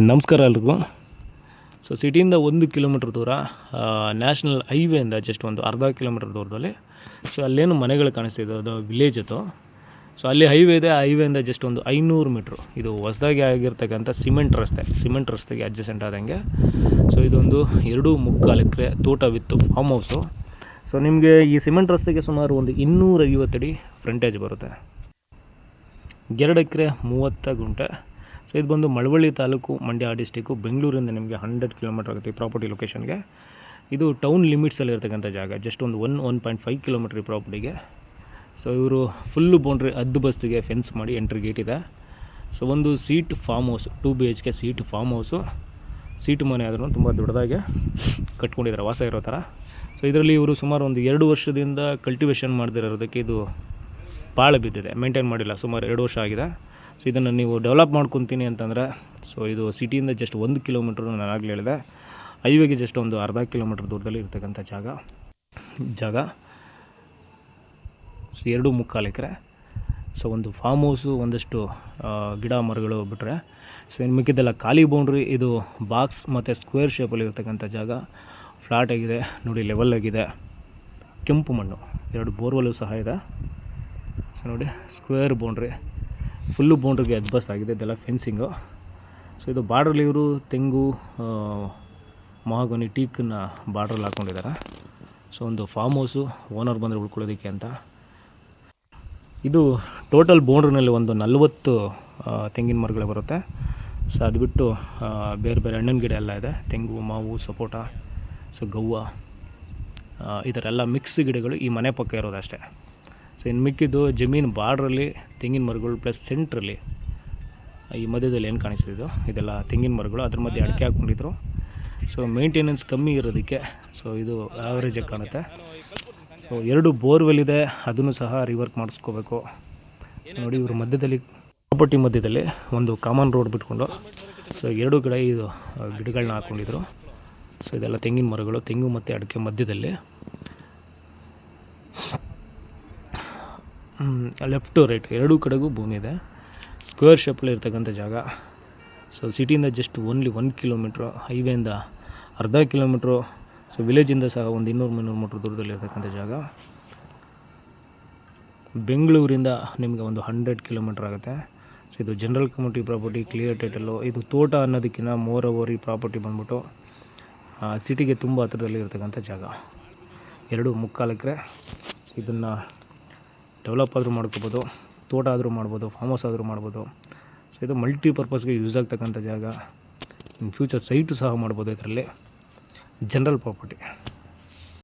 ನಮಸ್ಕಾರ ಎಲ್ರಿಗೂ. So ಸಿಟಿಯಿಂದ 1 kilometre ದೂರ ನ್ಯಾಷನಲ್ ಹೈವೇಯಿಂದ ಜಸ್ಟ್ ಒಂದು ಅರ್ಧ ಕಿಲೋಮೀಟ್ರ್ ದೂರದಲ್ಲಿ ಸೊ ಅಲ್ಲೇನು ಮನೆಗಳು ಕಾಣಿಸ್ತಿದೆ, ಅದು ವಿಲೇಜ್ ಅದು. ಸೊ ಅಲ್ಲಿ ಹೈವೇ ಇದೆ. ಹೈವೇಯಿಂದ ಜಸ್ಟ್ ಒಂದು 500 ಮೀಟ್ರು ಇದು ಹೊಸದಾಗಿ ಆಗಿರ್ತಕ್ಕಂಥ ಸಿಮೆಂಟ್ ರಸ್ತೆಗೆ ಅಡ್ಜಸೆಂಟ್ ಆದಂಗೆ. ಸೊ ಇದೊಂದು 2.25 ಎಕರೆ ತೋಟ ವಿತ್ತು ಫಾರ್ಮ್ ಹೌಸು. ಸೊ ನಿಮಗೆ ಈ ಸಿಮೆಂಟ್ ರಸ್ತೆಗೆ ಸುಮಾರು ಒಂದು 250 ಅಡಿ ಫ್ರಂಟೇಜ್ ಬರುತ್ತೆ. 2 ಎಕರೆ 30 ಗುಂಟೆ. ಸೊ ಇದು ಬಂದು ಮಳವಳ್ಳಿ ತಾಲೂಕು, ಮಂಡ್ಯ ಡಿಸ್ಟಿಕ್ಕು, ಬೆಂಗಳೂರಿಂದ ನಿಮಗೆ 100 ಕಿಲೋಮೀಟ್ರ್ ಆಗುತ್ತೆ ಈ ಪ್ರಾಪರ್ಟಿ ಲೊಕೇಶನ್ಗೆ. ಇದು ಟೌನ್ ಲಿಮಿಟ್ಸಲ್ಲಿ ಇರ್ತಕ್ಕಂಥ ಜಾಗ. ಜಸ್ಟ್ ಒಂದು 1.5 ಕಿಲೋಮೀಟ್ರ್ ಈ ಪ್ರಾಪರ್ಟಿಗೆ. ಸೊ ಇವರು ಫುಲ್ಲು ಬೌಂಡ್ರಿ ಹದ್ದುಬಸ್ತಿಗೆ ಫೆನ್ಸ್ ಮಾಡಿ ಎಂಟ್ರಿ ಗೇಟ್ ಇದೆ. ಸೊ ಒಂದು seat farm house, 2 BHK seat form house. Seat ಮನೆ ಆದ್ರೂ ತುಂಬ ದೊಡ್ಡದಾಗೆ ಕಟ್ಕೊಂಡಿದ್ದಾರೆ, ವಾಸ ಇರೋ ಥರ. ಸೊ ಇದರಲ್ಲಿ ಇವರು ಸುಮಾರು ಒಂದು 2 ವರ್ಷದಿಂದ ಕಲ್ಟಿವೇಷನ್ ಮಾಡದಿರೋದಕ್ಕೆ ಇದು ಪಾಳು ಬಿದ್ದಿದೆ, ಮೇಂಟೈನ್ ಮಾಡಿಲ್ಲ. ಸುಮಾರು 2 ವರ್ಷ ಆಗಿದೆ. ಸೊ ಇದನ್ನು ನೀವು ಡೆವಲಪ್ ಮಾಡ್ಕೊತೀನಿ ಅಂತಂದರೆ, ಸೊ ಇದು ಸಿಟಿಯಿಂದ ಜಸ್ಟ್ 1 ಕಿಲೋಮೀಟ್ರ್, ನಾನು ಆಗಲೇ ಹೇಳಿದೆ. ಹೈವೇಗೆ ಜಸ್ಟ್ ಒಂದು ಅರ್ಧ ಕಿಲೋಮೀಟ್ರ್ ದೂರದಲ್ಲಿ ಇರ್ತಕ್ಕಂಥ ಜಾಗ. ಸೊ 2.25 ಎಕರೆ. ಸೊ ಒಂದು ಫಾರ್ಮ್ ಹೌಸು, ಒಂದಷ್ಟು ಗಿಡ ಮರಗಳು ಬಿಟ್ಟರೆ ಸೊ ಇನ್ನು ಮಿಕ್ಕಿದ್ದೆಲ್ಲ ಖಾಲಿ ಬೌಂಡ್ರಿ. ಇದು ಬಾಕ್ಸ್ ಮತ್ತು ಸ್ಕ್ವೇರ್ ಶೇಪಲ್ಲಿ ಇರ್ತಕ್ಕಂಥ ಜಾಗ. ಫ್ಲಾಟ್ ಆಗಿದೆ ನೋಡಿ, ಲೆವೆಲ್ ಆಗಿದೆ. ಕೆಂಪು ಮಣ್ಣು, 2 ಬೋರ್ವೆಲ್ಲು ಸಹ ಇದೆ. ಸೊ ನೋಡಿ, ಸ್ಕ್ವೇರ್ ಬೌಂಡ್ರಿ, ಫುಲ್ಲು ಬೌಂಡ್ರಿಗೆ ಅಡ್ಬಸ್ ಆಗಿದೆ. ಇದೆಲ್ಲ ಫೆನ್ಸಿಂಗು. ಸೊ ಇದು ಬಾರ್ಡ್ರಲ್ಲಿ ಇವರು ತೆಂಗು, ಮಹಾಗೋನಿ, ಟೀಕನ್ನ ಬಾರ್ಡ್ರಲ್ಲಿ ಹಾಕ್ಕೊಂಡಿದ್ದಾರೆ. ಸೊ ಒಂದು ಫಾರ್ಮ್ ಹೌಸು, ಓನರ್ ಬಂದರೆ ಉಳ್ಕೊಳ್ಳೋದಕ್ಕೆ ಅಂತ. ಇದು ಟೋಟಲ್ ಬೌಂಡ್ರಿನಲ್ಲಿ ಒಂದು 40 ತೆಂಗಿನ ಮರಗಳು ಬರುತ್ತೆ. ಸೊ ಅದು ಬಿಟ್ಟು ಬೇರೆ ಬೇರೆ ಹಣ್ಣಿನ ಗಿಡ ಎಲ್ಲ ಇದೆ, ತೆಂಗು, ಮಾವು, ಸಪೋಟ, ಸೊ ಗವ್ವ, ಈ ಥರ ಎಲ್ಲ ಮಿಕ್ಸ್ ಗಿಡಗಳು ಈ ಮನೆ ಪಕ್ಕ ಇರೋದಷ್ಟೇ. ಸೊ ಇನ್ನು ಮಿಕ್ಕಿದ್ದು ಜಮೀನು ಬಾರ್ಡ್ರಲ್ಲಿ ತೆಂಗಿನ ಮರಗಳು ಪ್ಲಸ್ ಸೆಂಟ್ರಲ್ಲಿ ಈ ಮಧ್ಯದಲ್ಲಿ ಏನು ಕಾಣಿಸ್ತಿದ್ದು ಇದೆಲ್ಲ ತೆಂಗಿನ ಮರಗಳು. ಅದ್ರ ಮಧ್ಯೆ ಅಡಿಕೆ ಹಾಕ್ಕೊಂಡಿದ್ರು. ಸೊ ಮೇಂಟೆನೆನ್ಸ್ ಕಮ್ಮಿ ಇರೋದಕ್ಕೆ ಸೊ ಇದು ಆ್ಯಾವ್ರೇಜಾಗಿ ಕಾಣುತ್ತೆ. ಸೊ 2 ಬೋರ್ವೆಲ್ ಇದೆ, ಅದನ್ನು ಸಹ ರಿವರ್ಕ್ ಮಾಡಿಸ್ಕೋಬೇಕು. ಸೊ ನೋಡಿ, ಇವರು ಮಧ್ಯದಲ್ಲಿ, ಪ್ರಾಪರ್ಟಿ ಮಧ್ಯದಲ್ಲಿ ಒಂದು ಕಾಮನ್ ರೋಡ್ ಬಿಟ್ಕೊಂಡು ಸೊ 2 ಕಡೆ ಇದು ಗಿಡಗಳನ್ನ ಹಾಕ್ಕೊಂಡಿದ್ರು. ಸೊ ಇದೆಲ್ಲ ತೆಂಗಿನ ಮರಗಳು, ತೆಂಗು ಮತ್ತು ಅಡಿಕೆ ಮಧ್ಯದಲ್ಲಿ. ಲೆಫ್ಟ್ ಟು ರೈಟ್ 2 ಕಡೆಗೂ ಭೂಮಿ ಇದೆ. ಸ್ಕ್ವೇರ್ ಶೇಪಲ್ಲಿ ಇರ್ತಕ್ಕಂಥ ಜಾಗ. ಸೊ ಸಿಟಿಯಿಂದ ಜಸ್ಟ್ ಓನ್ಲಿ 1 ಕಿಲೋಮೀಟ್ರು, ಹೈವೇಯಿಂದ ಅರ್ಧ ಕಿಲೋಮೀಟ್ರು. ಸೊ ವಿಲೇಜಿಂದ ಸಹ ಒಂದು 200-300 ಮೀಟ್ರ್ ದೂರದಲ್ಲಿ ಇರ್ತಕ್ಕಂಥ ಜಾಗ. ಬೆಂಗಳೂರಿಂದ ನಿಮಗೆ ಒಂದು 100 ಕಿಲೋಮೀಟ್ರ್ ಆಗುತ್ತೆ. ಸೊ ಇದು general community property, clear title. ಇದು ತೋಟ ಅನ್ನೋದಕ್ಕಿಂತ ಮೋರ್ ಓವರ್ ಈ ಪ್ರಾಪರ್ಟಿ ಬಂದ್ಬಿಟ್ಟು ಸಿಟಿಗೆ ತುಂಬ ಹತ್ತಿರದಲ್ಲಿ ಇರ್ತಕ್ಕಂಥ ಜಾಗ. 2.25 ಎಕರೆ. ಇದನ್ನು ಡೆವಲಪ್ ಆದರೂ ಮಾಡ್ಕೋಬೋದು, ತೋಟ ಆದರೂ ಮಾಡ್ಬೋದು, ಫಾರ್ಮ್ ಹೌಸ್ ಆದರೂ ಮಾಡ್ಬೋದು. ಸೊ ಇದು ಮಲ್ಟಿಪರ್ಪಸ್ಗೆ ಯೂಸ್ ಆಗ್ತಕ್ಕಂಥ ಜಾಗ. ಇನ್ ಫ್ಯೂಚರ್ ಸೈಟು ಸಹ ಮಾಡ್ಬೋದು ಇದರಲ್ಲಿ. General property.